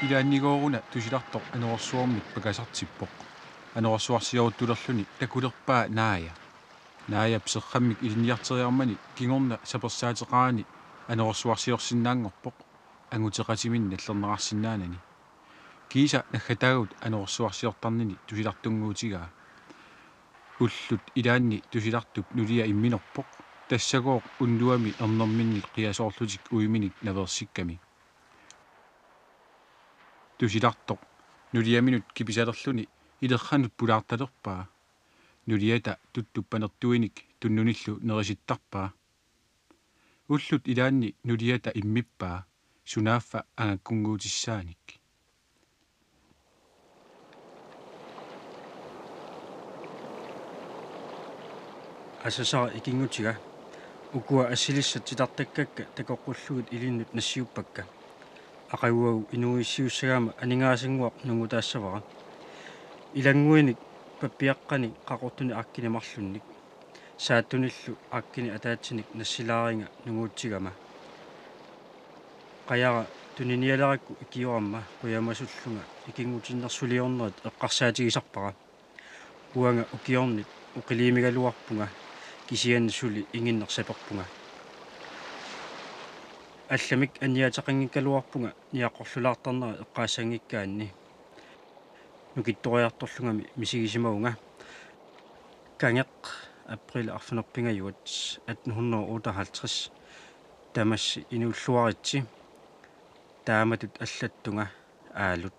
Ilaannigooruna tusilartoq anorsuarmik pakasartippoq anorsuarsioruttulerluni takulerpaa naaya pserrammik ilinniarteriarmani kingorna sapersaateqaani anorsuarsiorsinnaangorpoq anguteqatiminna allernerarsinnaanani kiisa naggataagut anorsuarsiortarnini tusilartunguutigaa ullut ilaanni tusilartup nulia imminorpoq тассагоо уннуами эрнэрминнит қиасоорлутик уиминик наверсикками тусилартоқ нулиаминут киписалерлүни илерханут пулаарталерпаа нулиата туттуппанертуиник туннуниллу нериситтарпаа уллут илаанни нулиата иммиппаа сунааффа ангаккунгуутиссааник асасаа икингутига укуа ассилиссатситартаккакка такоққуллугит илиннут нассиуппакка ақагуагу инуиссиуссагаама анигаасингуақ нугутаассавара илангуиник паппиаққани қақортуни аккини марлунник сааттуниллу аккини атаатсиник нассилааринга нугуутсигама қаяра туниниалеракку икиорамма қуямасуллунга икингутиннерсулиорнерит эққарсаатигисарпара уанга укиорнит уқилиимигалуарпунга кисианна сули ингиннерсаперпунга алламик анниатақангиккалуарпунга ниаққорлулаартарнера эққаассангиккаанни нукитториарторлугами мисигисимаунга кангеқ април арфанерпингаюат 1858 тамасси инуллуаритси тааматут аллаттунга аалут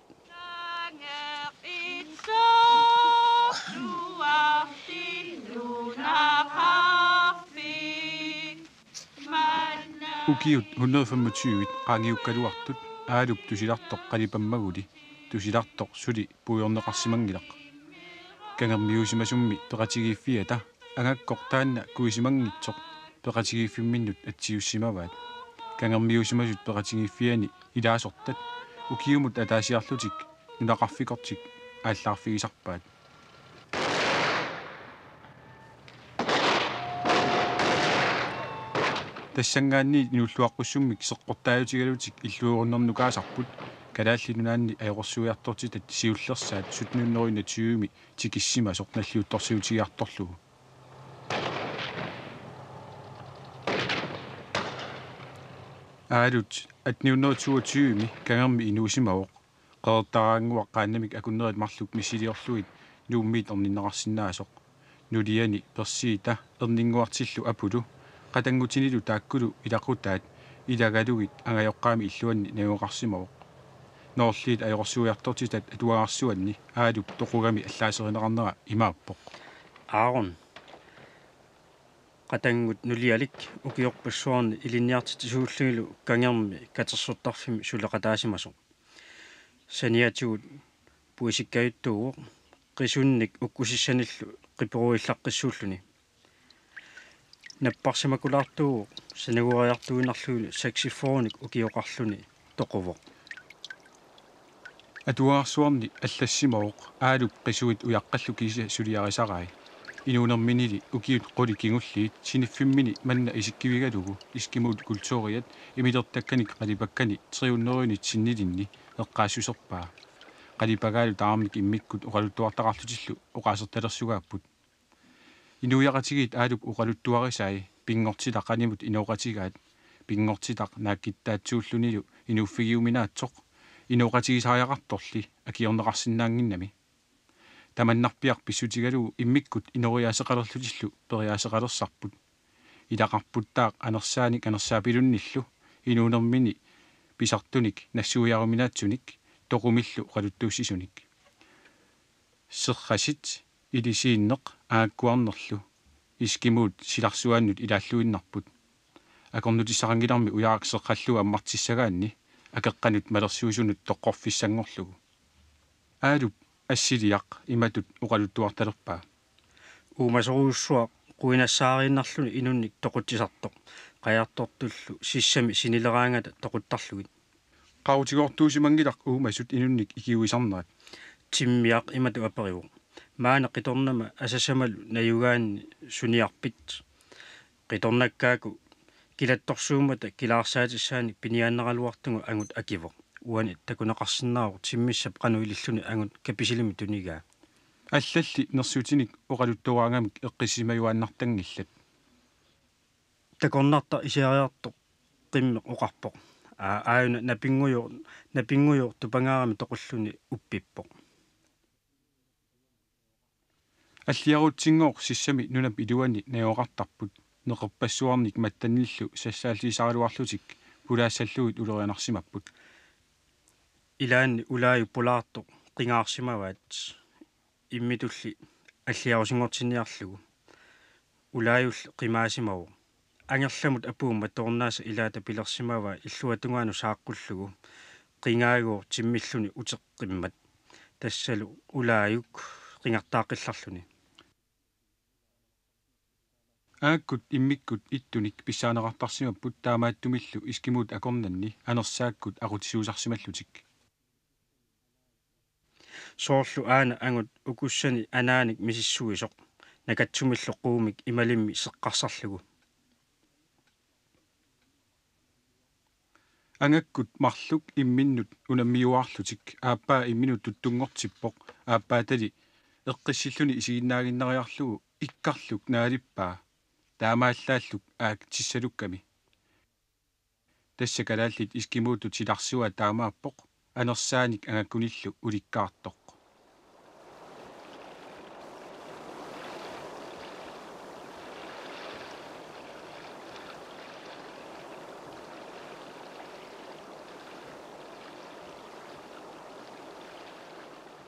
Ukiut 125 qaangiukkaluartut aalup tusilartoq qalipammaguли tusilartoq suli puiorneqarsimangilaq kangermiusimasummi peqatigiiffiata angakkoq taanna kuisimangitsoq peqatigiiffimminnut atsiussimavaat kangermiusimasut peqatigiiffiani ilaasortat ukiumut ataasiarlutik nunaqarfikortik aallarfigisarpaat тассангаанни инуллуаққуссуммик сеққортаажутигалутик иллууруннернукаасарпут калааллинунаанни аёқорсуиартортитат сиуллерсаат сутнууннеруина тиуми тикиссима сорналлиутторсиутигиарторлугу аалут 1822ми кангерми инуусимавоқ қеэртараангуа қааннамик акуннерит марлук мисилиорлугит нууммиит орниннеқарсинаасоқ нулиани персиита эрнингуартиллу апулу qatangutinilu taakkulu ilaqutaat ilagalugit angajoqqaami illuanni naguqarsimavoq noorliit ajorsuiartortitat atuagarsuanni aalup toqugami allaaserinaqarnera imaappoq аарон qatanggut nulialik ukiorpassuarni ilinniartit suullugilу kangерми катерсуттарфими сулеqataasimaso саниатигут пуисиккаюттуугоq qisuunnik уккусиссаниллу qiperuillaqqissuulluni наппарсимакулаартуу санагуариартуинарлуни саксифооник укиоқарлуни тоқувоқ атуаарсуарни аллассимавоқ аалуп қисуит уяққаллу киса сулиарисарай инуунерминили укиут қули кингуллиит синиффиммини манна исиккивигалугу искимуут культуриат имилертакканик қалипаккани триуннеруинит синнилинни эққаассусерпаа қалипагаалу таармик иммиккут оқалуттуартақарлутиллу оқаасерталерсугааппут инуяqatigit aalup uqaluttuarisai pinngortilaq qanimut inuqatigaat pinngortilaq naakkittaatsuullunilu inuuffigiuminaatsoq inuqatigisariaqartorli akiorneqarsinnaanginnami tamannarpiaq pissutigalugu immikkut inoriaaseqalerlutillu periaaseqalersarput ilaqarputtaaq anersaanik anersaapilunnillu inuunermini pisartunik nassuuyaruminaatsunik toqumillu qaluttuussisunik serrasit ilisiinneq aakkuarnerlu iskimuut silarsuaannut ilaallуиннарпут акорнутиссаранgilarmi уяраксеққаллуга аммартиссагаанни акеққанут малерсуусунут тоққорфиссангорлугу аалуп ассилиақ иматут уқалуттуарталерпаа уумасоруussуа қуинассаарииннарлуни инунник тоқутсисартоқ қаяртортуллу сиссами синилераангата тоқуттарлугит qautigoortuusimangilaq uumасут инунник икиуисарнерат тиммиақ имату апериу маана қиторнама асасамалу наюгаанни суниарпит қиторнаккааку килатторсуумата килаарсаатиссаани пиниааннералуартугу ангут акиво уани такунеқарсинаару тиммиссап қануилиллуни ангут каписилими тунигаа аллалли нерсуутиник оқалуттуаангамик эққиссимаюааннартангиллат такорнарта исиариарто қимме оқарпоқ ааюна напингуйо тупангаарами тоқуллуни уппиппоқ аллиарутсингоор сиссами нунап илуани наоқартарпут неқерпассуарник маттанниллу сассаалисариуарлутик пулаассаллугит улерианарсимаппут илаанни улааю пулаартоқ қингаарсимаваат иммитулли аллиарусингортинниарлугу улааюлл қимаасимаву ангерламут апуумма торнааса илаата пилерсимава иллуатунгаану сааққуллугу қингаагоо тиммиллуни утеққиммат тассалу улааюк қингартааққилларлуни ааккут иммиккут иттуник писсаанеқартарсимаппут таамааттумиллу искимуут акорнанни анерсааккут ақутисуусарсималлутик соорлу аана ангут укуссани анааник мисиссуисоқ накатсумиллоққуумик ималимми сеққарсарлугу ангаккут марлук имминнут унаммиуаарлутик ааппаа имминут туттунгортиппоқ ааппаатали эққиссиллуни исигиннаагиннариарлугу иккарлук наалиппаа таамааллааллук аак тиссалукками тассакалааллит искимууту тиларсуа таамааппоқ анерсааник ангаккуниллу уликкаартоқ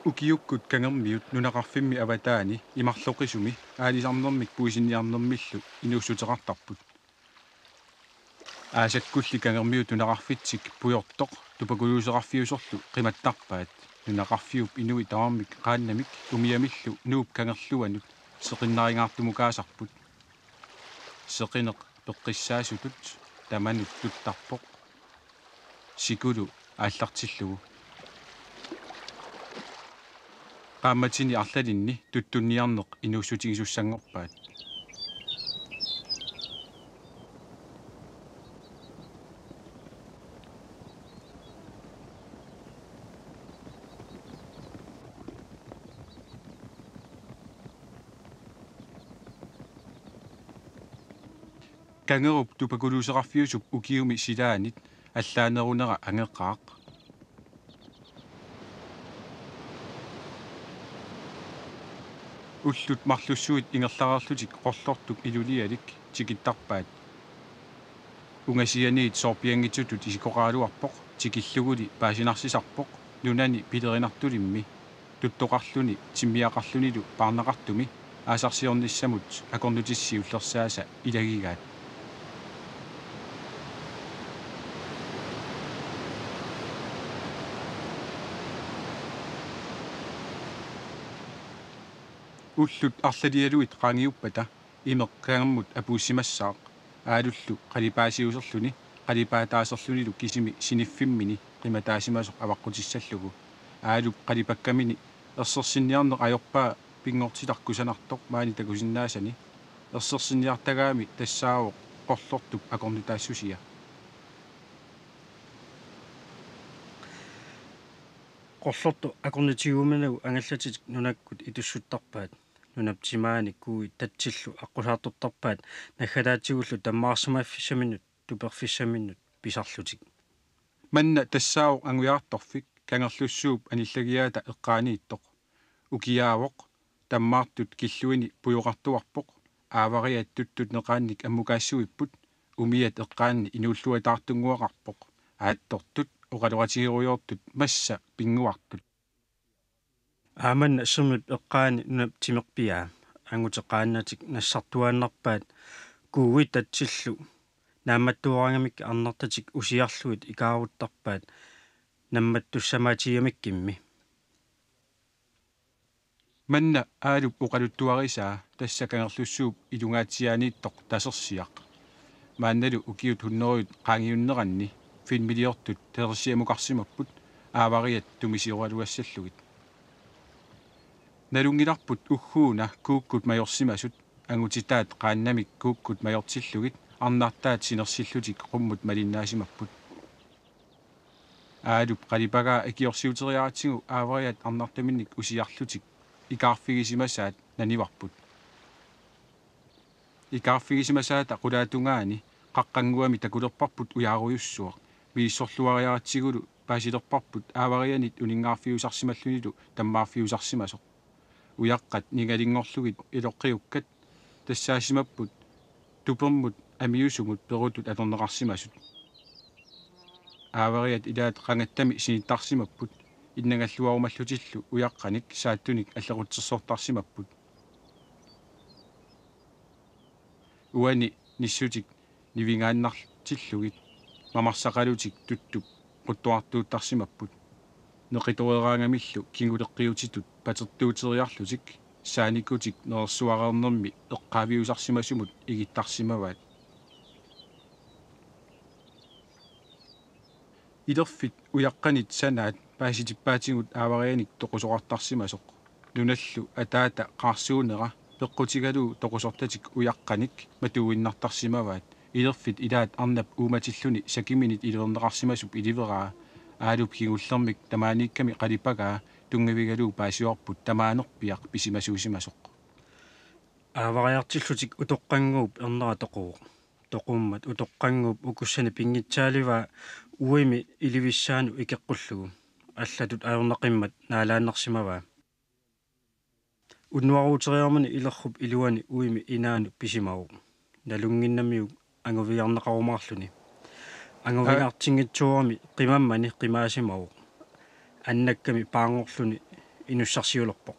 укиуккут кангермиут нунақарфимми аватаани имарлоқисуми аалисарнэрмик пуисинниарнэрмиллу инуссутеқартарпут аасаккулли кангермиут нунақарфитсик пуйортоқ тупакулуусеқарфиусорлу қиматтарпаат нунақарфиуп инуи тавармик qaannamik умиамиллу нууп кангерлуанут сеқиннарингартумукаасарпут сеқинеқ пеққиссаасутут таманут туттарпоқ сикулу ааллартиллугу qaammatini arlalinni tuttunniarneq inuussutigissussangorpaat kangerup tupakuluuseqarfiusup ukiumi silaanit allaanerunera angeqqaaq уллут марлуссуит ингерлараарлутик qollortuk илулиалик тикиттарпаат унгасианиит соорпиангитсутут исикоqaaluarpoq тикиллугули паасинарсисарpoq нунани пилеринартулимми туттоqarluni тиммиақарлунилу паарнақартуми аасарсиорниссамут акорнутисси уллерсааса илагигаат уллут арлалиалуит qaangiuppata имеққангаммут апууссимассаақ аалуллу қалипаасиусерлүни қалипаатаасерлунилу кисими синиффиммини қиматаасимасоқ аваққутиссаллугу аалуп қалипаккамини ерсерсинниарнеқ ajorpaa пингортиларкусанартоқ маани такусиннаасани ерсерсинниартагаами тассаавоқ qollortup акорнутаассусия qollortu акорнутигууманагу ангаллатит нунаккут итуссуттарпаат нунаптимаани куи татсиллу аққусаартортарпаат наггалаатигуллу таммаарсамааффисаминут туперфиссаминут писарлутик манна тассаавоқ ангуяарторфик кангерлуссууп аниллагиаата эққаанииттоқ укиаавоқ таммаартут киллуини пуйоқартуарпоқ аавариат туттут неқаанник аммукаассуиппут умиат эққаанни инуллуатаартунгуақарпоқ ааттортут оқалуатигируйоортут масса пингуартут ааманна сумут эққаани нунап тимерпиаа ангутеқааннатик нассартуааннарпаат кууи татсиллу наамматтуарангамик арнартатик усиарлуит икааруттарпаат намматтуссамаатигамиккимми манна аалуп оқалуттуарисаа тассакангерлуссууп илунгаатсиаанииттоқ тасерсиақ маанналу укиут хуннеруит qaangiunneranni финмилиортут терсиамукарсимаппут аавариат тумисиоралуассаллугит налунгиларпут уггууна кууккут майорсимасут ангутитаат qaannamik кууккут майортиллугит арнаартаат синерсиллутик qumмут малиннаасимаппут aalуп qalipага акиорсиутериаратсигу аавариат арнартаминник усиарлутик икаарфигисимасаат наниварпут икаарфигисимасаата qulaatунгаани qaqqanguami takulerparput uyaaruйuссуaq мииссорлуариаратсигулу паасилерпарпут ааварианит унингаарфиусарсималлунилу таммаарфиусарсимасоq уяққат нигалингорлугит илоққиуккат тассаасимаппут тупермут амиусумут перутут аторнеқарсимасут аавариат илаат қангаттами синиттарсимаппут иннагаллуарумаллутиллу уяққаник сааттуник аллеқутсерсоортарсимаппут уани ниссутик нивингааннартиллугит мамарсақалутик туттуп қуттуартууттарсимаппут неқиторераангамиллу кингулеққиутитут патертуутериарлутик сааникутик нерсуарернерми эққаавиусарсимасумут игиттарсимаваат илерфит уяққанит санаат пааситиппаатигут ааварианик тоқусоқартарсимасоқ нуналлу атаата қаарсуунера пеққутигалу тоқусортатик уяққаник матууиннартарсимаваат илерфит илаат арнап ууматиллуни сакиминит илернеқарсимасуп иливераа аалуп кигуллермик тамааникками қалипагаа тунгавигалуу паасиуарпут тамаанерпиақ писимасуусимасоқ аавариартиллутик утоққангууп ернера тоқуу тоқуммат утоққангууп укуссани пингитсааливаа уими иливиссаану икеққуллугу аллатут аернеқиммат наалааннарсимаваа уннуаруутериармани илерруп илуани уими инаану писимаву налунгиннамиук ангувиарнеқарумаарлуни ангувиартингитсуарми қимаммани қимаасимаву аннакками паангорлуни инуссарсиулерпоқ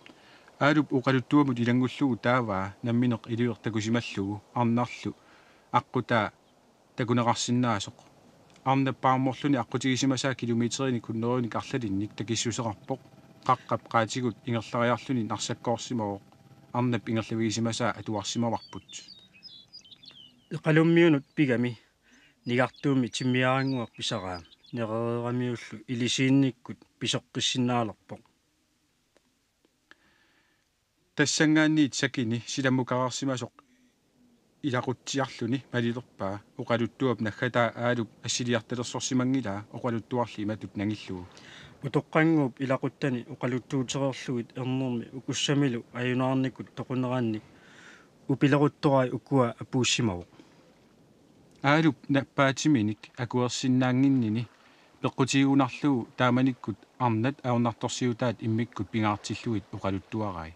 аалуп уқалуттуамут илангуллугу тааваа намминеқ илиертакусималлугу арнарлу аққутаа такунеқарсинаасоқ арнаппаарморлуни аққутигисимасаа километрини куннеруник арлалинник такиссусеқарпоқ қаққап qaатигут ингерлариарлуни нарсаккоорсимавоқ арнап ингерлавигисимасаа атуарсимаварпут qalummiunut pigami nigartuumi timmiarangua pisara nereeramиуллу илисиинниккут писоққиссинааlerpoq тассангаанниит сакини силаммукараарсимасоқ илақутсиарлуни малилерпаа оқалуттуап наггатаа аалуп ассилиарталерсорсимангилаа оқалуттуарли иматут нагиллугу утоққангууп илақуттани оқалуттуутерерлугит ернерми укуссамилу аюнаарникут тоқунераанник упилеруттуарай укуа апууссимавоқ аалуп наппаатиминик акуерсиннаангиннини пеққутигунарлугу тааманиккут арнат аунарторсиутаат иммиккут пингаартиллугит оқалуттуарай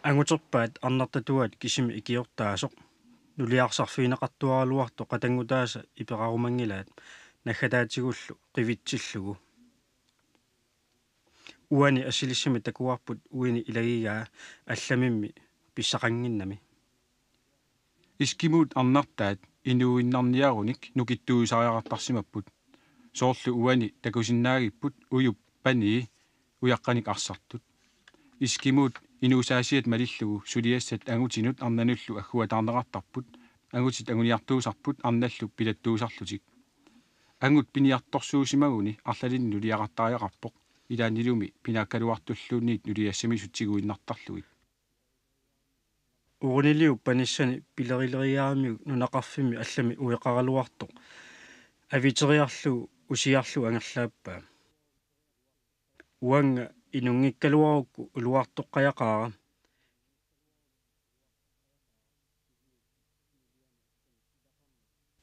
ангутерпаат арнартатуат кисими икиортаасоқ нулиарсарфиинеқартуаралуарто қатангутааса иперарумангилаат наггатаатигуллу қивитсиллугу уани асилиссими такуарпут уини илагигаа алламимми писсақангиннами искимут арнартаат инуиннарниаруник нукиттуусариақартарсимаппут соорлу уани такусиннаагиппут уюп пани уяққаник арсартут искимут инуусаасиат малиллугу сулиассат агутинут арнануллу аггуатаарнеқартарпут агутит агуниартуусарпут арналлу пилаттуусарлутик ангут пиниарторсуусимагуни арлалин нулиақартариақарпоқ илаанилуми пинааккалуартуллуунниит нулиассами сутсигуиннартарлугит урунилиу паниссани пилерилериарамиу нунақарфими аллами уеқаралуарто авитериарлу усиарлу ангерлааппаа уанга инунгиккалуарукку улуартоққаяқаара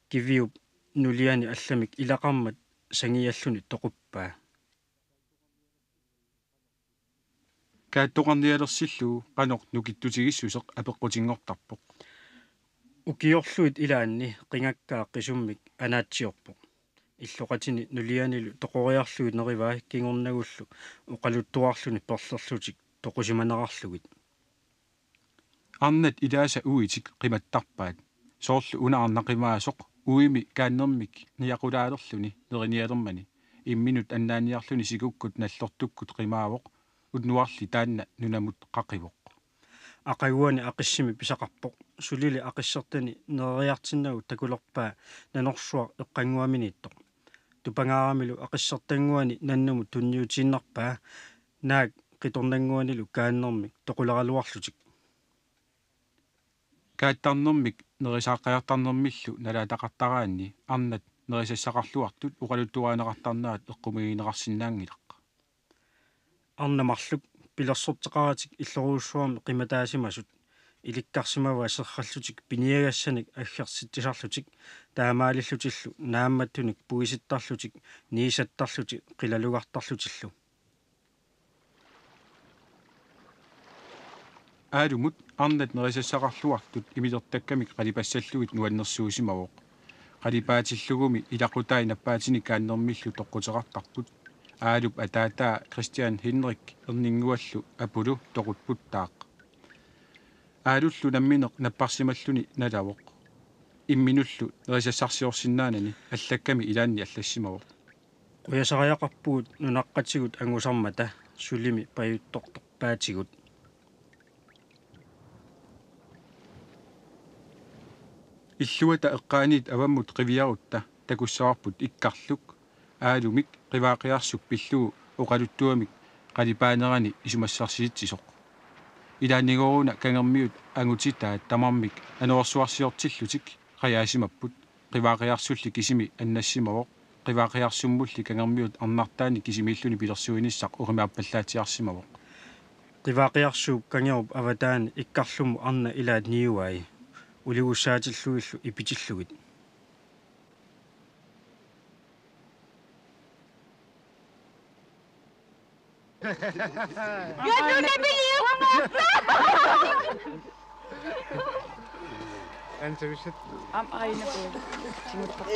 кивиуп нулиани алламик илақармат сангиаллуни тоқуппаа кааттоқарниалерсиллуу қанеқ нукиттутигиссусеқ апеққутингортарпоқ укиорлуит илаанни қингаккаа қисуммик анаатсиорпоқ иллоқатини нулианилу тоқориарлуит нериваа кингорнагуллу оқалуттуарлуни перлерлутик тоқусиманерарлугит арнат илааса уитик қиматтарпаат соорлу унаарнақимаасоқ уими кааннермик ниақулаалерлуни нериниалермани имминут аннааниарлуни сигуккут наллортуккут қимаавоқ уннуарли таанна нунамут қақивоқ ақагуани ақиссими писақарпоқ сулили ақиссертани нериартиннагу такулерпаа нанорсуар эққангуаминиттоқ тупангаарамилу ақиссертангуани наннуму тунниутииннарпаа наак қиторнангуанилу кааннэрмик тоқулералуарлутик кааттарнэрмик нерисааққаяртарнэрмиллу налаатақартараанни арнат nerissassaqarluartut uqaluttuaanaqartarnaat eqqumigineqarsinnaangilaq арнамарлук пилерсортеқаратик иллоруусsuarми қиматаасимасут иликкарсимава серраллутик пиниагассаник аггерситтисарлутик таамаалиллутиллу наамматтуник пуиситтарлутик ниисаттарлути қилалугартарлутиллу аалумут арнат неrissassaqarluartut имилертаккамик қалипассаллугит нуаннерсуусимавоқ қалипаатиллугуми илақутаи наппаатини кааннермиллу тоққутеқартарпут аалуп атаатаа Кристиан Хенрик ернингуаллу апулу тоқутпуттаақ аалуллу намминеқ наппарсималлуни налавоқ имминуллу неrissassarsiorsinnaanani аллакками илаанни аллассимавоқ уясариақарпугут нунаққатигут ангусармата сулими паюттортарпаатигут иллуата эққаанит аваммут қивиарутта такуссаварпут иккарлук аалумик қиваақиарсук пиллугу оқалуттуамик қалипаанерани исумассарсиитсисоқ илааннигоруна кангермиут ангутитаат тамармик ануарсуарсиортиллутик қаяасимаппут қиваақиарсулли кисими аннассимавоқ қиваақиарсуммулли кангермиут арнартаани кисимииллуни пилерсуиниссақ уримааппаллаатиарсимавоқ қиваақиарсуук кангеруп аватаани иккарлуму арна илаат ниуаи улигуссаатиллуиллу ипитиллугит أنت وش Am eine Bild.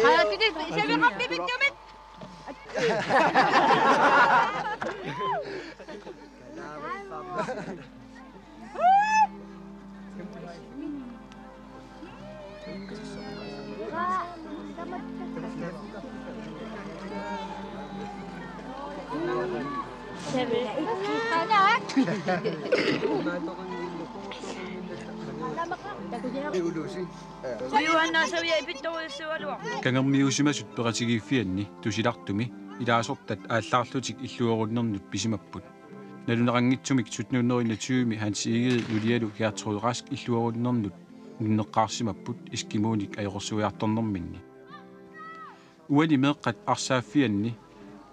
Hayati de seviye kapı bitiyor mu? кангермиусимасут ператигииффианни тусилартуми илаасортат ааллаарлутик иллуоруннернут писимаппут налунерангитсумик сутнууннеринатсуими хансиигиит нулиалу киартруйраск иллуоруннернут нуннеққарсимаппут искимууник аёқорсуиарторнерминни уани меэққат арсааффианни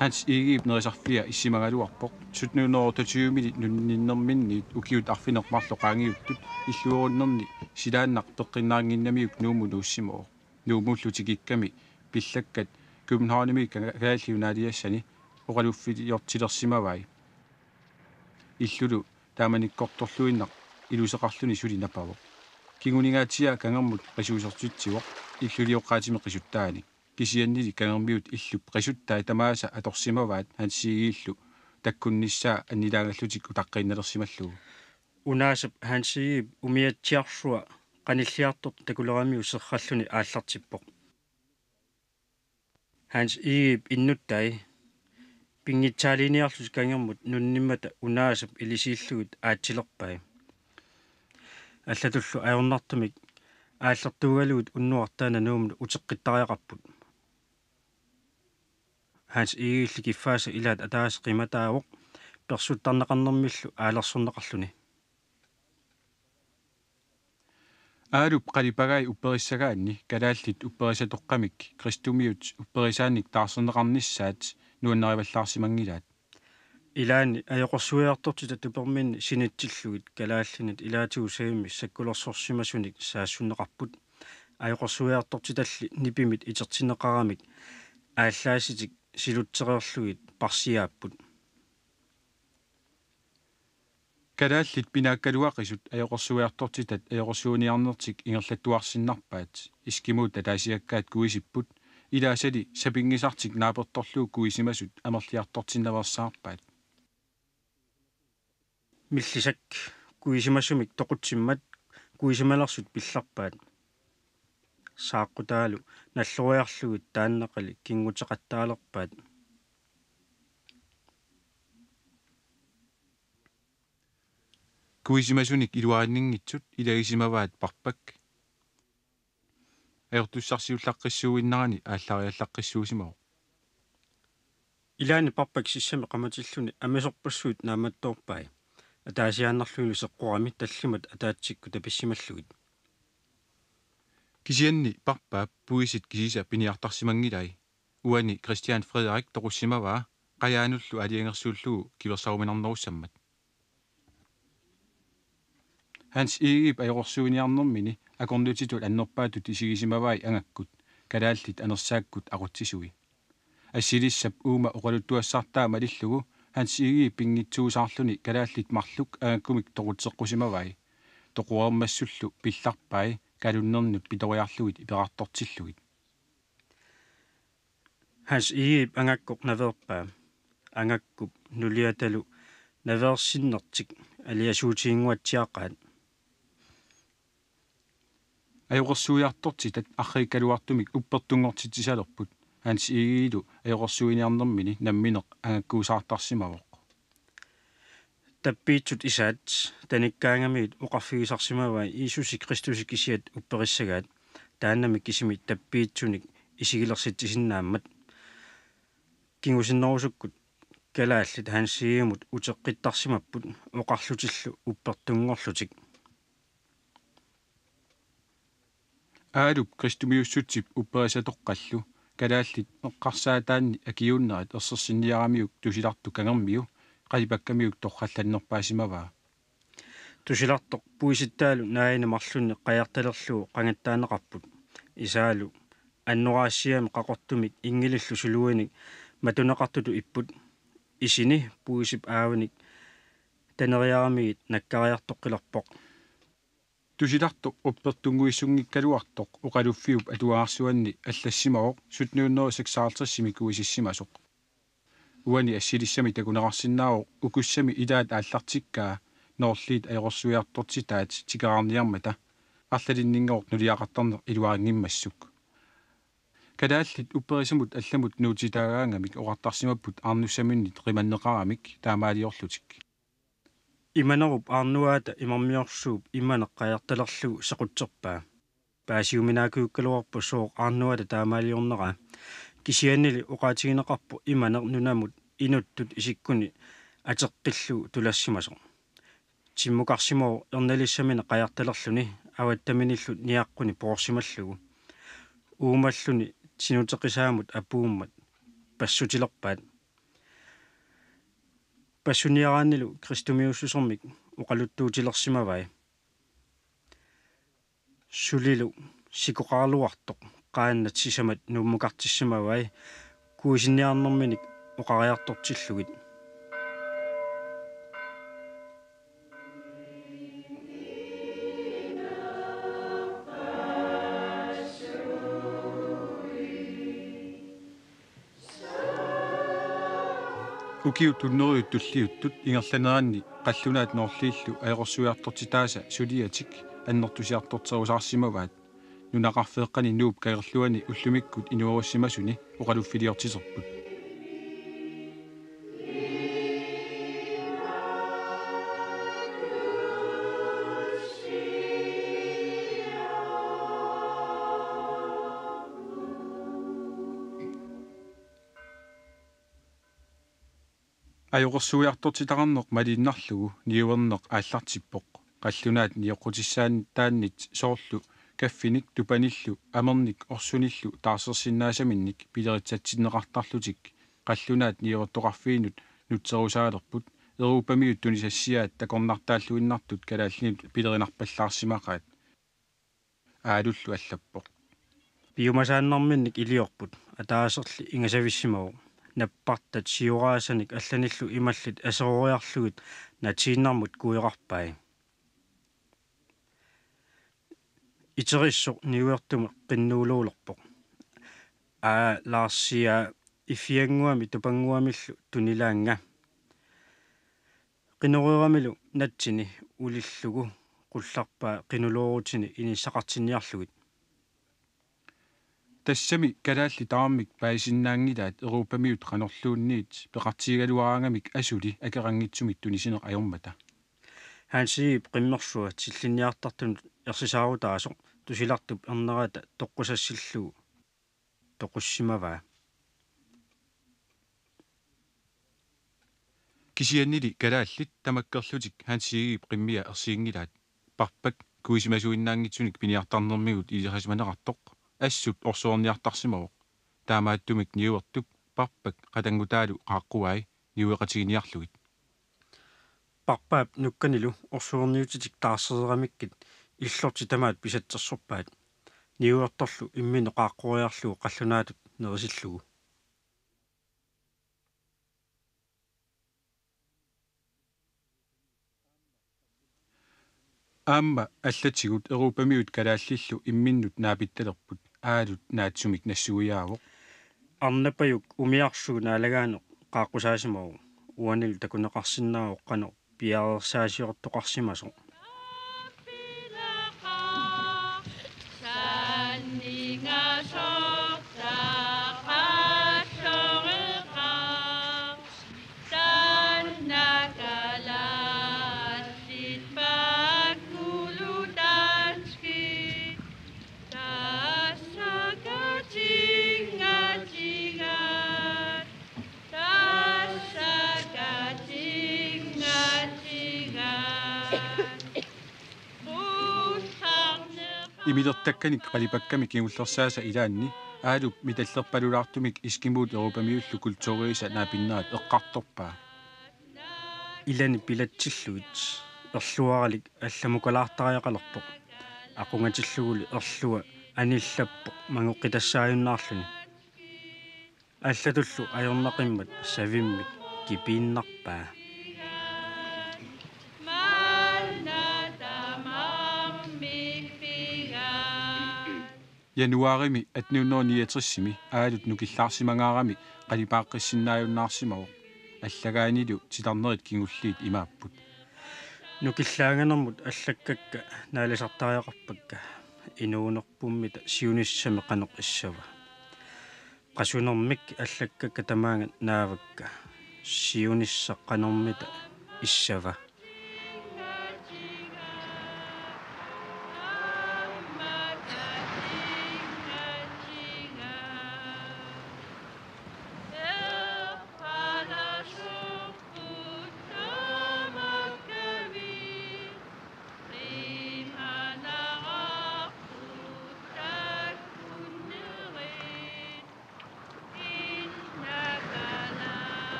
ханс игиип нерисарфиа иссимагалуарпоқ сутнууннерутатсуумили нунниннерминниит укиут арфинеқмарлоқаангиуттут иллуоруннерни силааннақ пеққиннаарнгиннамиук нууму нууссимоо нуумууллутигикками пиллаккат кумнхааними кааллиунаалиассани оқалуффилиортилерсимавай иллулу тааманиккорторлуиннақ илусеқарлуни сули напавоқ кигунигаатиа кангермут қисуусертитсивоқ иллулиоққаатими қисуттаани кисианнили кангермиут иллуп қисуттай тамааса аторсимаваат хансигииллу таккунниссаа аннилаагаллутик утаққинналерсималлугу унаасап хансигип умиатсиарсуа qanilliartut takulerammiu serralluni aallartippoq hans iip innuttai pingitsaaliiniarlus kangermut nunnimmata unaasap ilisiillugut aatsilerpai аллатуллу аёрнартумик ааллертуугалуут уннуартаана нуумну утеққиттариақарпут hans iilli kiffaasa ilaat атаас qimataavoq персуттарнеқарнэрмиллу аалерсорнеқарлуни аалуп қалипагай уппериссагаанни калааллит упперисатоққамик кристумиут упперисааник таарсернеқарниссаат нуаннериваллаарсимангилаат илаани аёқорсуиартортита туперминни синитсиллугит калааллинит илаатигу саимми саккулерсорсимасуник саассуннеқарпут аёқорсуиартортиталли нипимит итертинеқарамик ааллааситик силутсериорлугит парсиааппут калааллит пинааккалуақисут аёқорсуиартортитат аёқорсууниарнертик ингерлаттуарсиннарпаат искимуут татаасиаккаат куисиппут илаасали сапингисартик нааперторлуу куисимасут амерлиартортиннаверсаарпаат миллисак куисимассумик тоқутсиммат куисималерсут пилларпаат сааққутаалу наллуриарлугут тааннеқали кингутеқаттаалерпаат куисимасуник илуааннингитсут илагисимаваат парпак аёртуссарсиуллаққиссууиннарани ааллариаллаққиссуусимао илаани парпак сиссами қаматиллуни амисорпассуут нааматтоорпай атаасиааннарлуни сеққорами таллимат атаатсикку таписсималлугит Kisianni parpaap puisit kisisa piniartarsimangilai uani Christian Frederik toqussimavaa qayaanullu aliangersuullugu kiversauminarnerussammat Hans Igip ajorsuiniarnermini akornutitut annerpaatut isigisimavai angakkut kalaallit anersaakkut aqutsisui assilissap uuma oqaluttuassartaa malillugu Hans Igip pingitsuusaarluni kalaallit marluk angakkumik toqutseqqusimavai toquarmassullu pillarpai kalunnernik pitoriarlugit ipeqartortillugit Hans Igip angakkoq naverpaa angakkup nuliatalu naversinnertik aliasuutiinguatsiaqaat ajorsuiartortitat arriikkaluartumik uppertungortitisalerput Hans Igilu ajorsuiniarnermini nammineq angakkuusaartarsimavoq tappiitsut isaat tanikkaangamit oqarfigisarsimavai Iisusi Kristusik isiat upperissagaat taannamik isimi tappiitsunik isigilersittisinnaammat kingusinnerusukkut kalaallit Hans Igimut uteqqittarsimapput oqarlutillu uppertungorlutik aalup Kristumiussutip upperisatoqqallu kalaallit eqqarsaataanni akiuunnerat ersersinniaramiuk tusilartu kangermiu qajipakkamiuk torrallannerpaasimavaa tusilartoq puisittaalu naayinamarlunni qajartalerlugu qangattaanneqarput isaalu annoraassiami qaqortumik ingilillu suluinik matuneqartutu ipput isini puisip aawanik taneriaramigit nakkariartoqqilerpoq tusilartu uppertunguissungikkaluartoq uqaluffiup atuaarsuanni аллассимаоq сутнууннерусаксаартассими куисиссимасоq уани ассилиссами такунеқарсинааоq укуссами илаат ааллартиккаа ноорлиит ajorsuiartortitaat тикаарниармата арлалиннингеоқ нулиақартарнеқ илуарингиммассук калааллит упперисамут алламут нуутитаагаагамик оqartarsimapпут арнуссаминнит қиманнеқарамик таамаалиорлутик иманеруп арнуаата имармиорсууп иманеққаярталерлугу сеқутсерпаа паасиуминаакууккалуарпу сооқ арнуата таамаалиорнера кисианнили оqaатигинеқарпу иманеқ нунамут инуттут исиккуни атеққиллугу тулассимасо тиммукарсимоо ерналиссамина қаярталерлуни аваттаминиллут ниаққуни поорсималлугу уумаллуни синутеқисаамут апууммат пассутилерпаат пассуниарааннилу кристумиуссусермик оқалуттуутилерсимавай сулилу сикоқарлуартоқ qaannat sisamat nummukартиссимавай куисинниарнэрминик оқариартортиллугит укиу туннериуттуллиуттут ингерланеранни қаллунаат ноорлииллу аерсуиартортитааса сулиатик аннертусиартортерусаарсимаваат нунақарфеэққани нууп кагерлуани уллумиккут инуоруссимасуни оқалуффилиортисерпут ajorsuiartortitaqarneq malinnarlugu niuerneq ааллартиппоq qallunaat niоqutissaattaannit soorlu kaffinik tupanillu amernik orsunillu taarsersinnaasaminnik pileritsatsinneqartarlutik qallunaat niuertoqarfiinut nutserusaalerput eruupamiut tunisassiaat takornartaalluinnartut kalaalliniut pilerinarpallaarsimaqaat aalullu allappoq piumasaannarminnik iliorput ataaserli ingasavissимау наппартат сиураасаник алланиллу ималлит асеруриарлугит натииннармут куиqarpai итериссоқ ниуертуме қиннуулуулерпоқ лаарсиа ифиангуами тупангуамиллу тунилаанга қинеруирамилу натсини улиллугу қулларпаа қинулуурутини иниссақартинниарлугит тассами калаалли таармик паисиннаангилаат еруупамиут qanorluunniit пеқартигалуараангамик асули акерангитсумит тунисинеқ ajormata Hans Igip qimmersua tillinniartartun ersisaaruutaasoq tusilartup ernerata toqqusassillugu toqussimavaa kisiannili kalaallit tamakkerlutik Hans Igip qimmia ersiingilaat parpak kuisimasuinnaangitsunik piniartarnermigut ilirasmanaqartoq assut orsuorniartarsimavoq таамааттумик ниуертук парпак qatangutaalu qaaqquai niueqatiginiarlugit парпаап нукканилу орсуорниутитик таарсеерамиккит иллорти тамаат писатсерсорпаат ниуерторлу иммино qaaqquриарлугу qallunaatut нерисиллугу аама аллатигут эрупамиут калааллиллу имминнут наапитталерпут аалут наатсумик нассуиаавоқ арнапаюк умиарсугу наалагаанеқ qaaqqusaasimaru уанил такунеқарсиннааоқ қано пиаерсаасиортоқарсимасо имилертакканик қалипакками кигуллерсааса илаанни аалуп миталлерпалулаартумик искимуут эрупамиуллу культурииса наапиннаат эққарторпаа илани пилатсиллуит ерлуаралик алламукалаартариақалерпоқ ақунгатиллугули ерлуа аниллаппоқ мангоққитассааюннаарлуни аллатуллу аёрнақиммат савиммик кипииннарпаа януарими 1939 аалут нукиллаарсимангаарами қалипааққиссиннааюннаарсимавоқ аллагаанилу тиларнерит кигуллиит имааппут нукиллаанганермут аллаккакка наалисартариақарпакка инуунерпуммита сиуниссами қанеқ иссава qasунермик аллаккакка тамаангат наавакка сиуниссаққанермита иссава